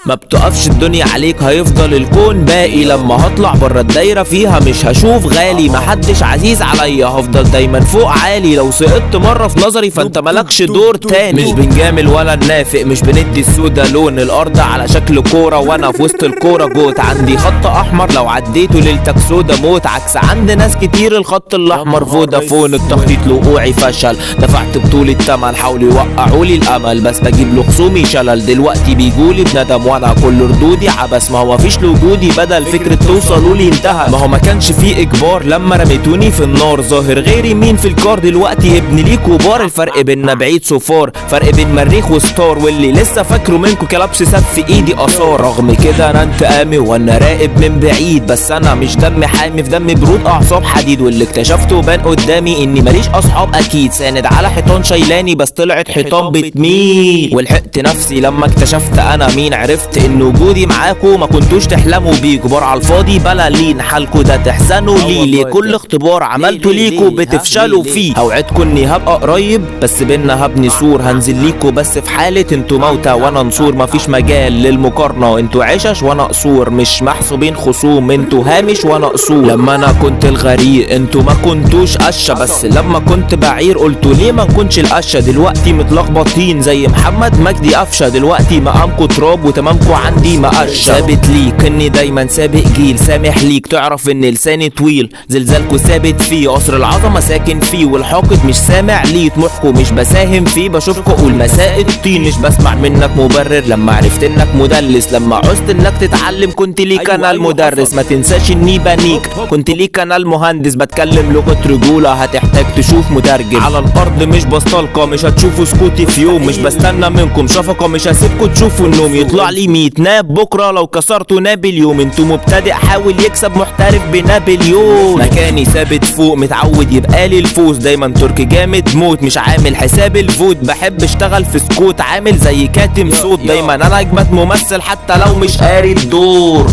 ما بتقفش الدنيا عليك، هيفضل الكون باقي. لما هطلع برا الدايرة فيها مش هشوف غالي، محدش عزيز عليا، هفضل دايما فوق عالي. لو سقطت مرة في نظري فانت ملكش دور تاني. مش بنجامل ولا ننافق، مش بندي السودا لون. الارض على شكل كورة وانا في وسط الكورة جوت. عندي خط احمر لو عديته ليلتك سودا موت. عكس عند ناس كتير الخط الاحمر فودافون. التخطيط لوقوعي فشل، دفعت بطول التمن، حاولوا يوقعولي الامل بس بجيب له خصومي شلل. دلوقتي بيجولي بندم وانا كل ردودي عبس. ما هو مفيش لوجودي بدل فكرة توصلولي انتهى. ما هو ما كانش فيه اجبار لما رميتوني في النار. ظاهر غيري مين في الكار دلوقتي ابن ليه كبار. الفرق بيننا بعيد صفار، فرق بين مريخ وستار. واللي لسه فاكره منكو كلبش ساب في ايدي اثار. رغم كده انا انتقامي وانا راقب من بعيد، بس انا مش دم حامي، في دمي برود اعصاب حديد. واللي اكتشفته بان قدامي اني ماليش اصحاب اكيد. ساند على حيطان شايلاني بس طلعت حيطان بتميل. ولحقت نفسي لما اكتشفت انا مين. عرفت ان وجودي معاكو ما كنتوش تحلموا بيه. كبار على الفاضي بلا لين، حالكو ده تحزنوا ليه كل اختبار عملته ليكو بتفشلوا فيه. اوعدكو اني هبقى قريب بس بينا هبني سور. هنزل ليكو بس في حالة انتو موتى وانا نصور. مفيش مجال للمقارنة، انتو عشش وانا قصور. مش محسوبين خصوم، انتو هامش وانا قصور. لما انا كنت الغريق انتو ما كنتوش قشة، بس لما كنت بعير قلتوا ليه ما نكونش القشة. دلوقتي متلخبطين زي محمد مجدي قفشة. دلوقتي مقامكو تراب وتمامكو عندي مقشة. ثابت ليك اني دايما سابق جيل، سامح ليك تعرف ان لساني طويل. زلزالكو ثابت فيه، قصر العظمة ساكن فيه. والحاقد مش سامع ليه، طموحكو مش بساهم فيه. بشوفكو اقول مساء الطين، مش بسمع منك مبرر. لما عرفت انك مدلس، لما عوزت انك تتعلم كنت ليك انا المدرس. ما تنساش اني بنيك كنت ليك انا المهندس. بتكلم لغة رجولة هتحتاج تشوف مترجم. على الارض مش بسطلقة، مش هتشوفوا سكوتي في يوم. مش بستنى منكم شفقة، مش هسيبكم تشوفوا النوم. يطلع لي 100 ناب بكرة لو كسرتوا نابليون. انتوا مبتدئ حاول يكسب محترف بنابليون. مكاني ثابت فوق، متعود يبقى لي الفوز. دايما تركي جامد موت، مش عامل حساب الفوت. بحب اشتغل في سكوت، عامل زي كاتم صوت. دايما انا اجمد ممثل حتى لو مش قاري الدور.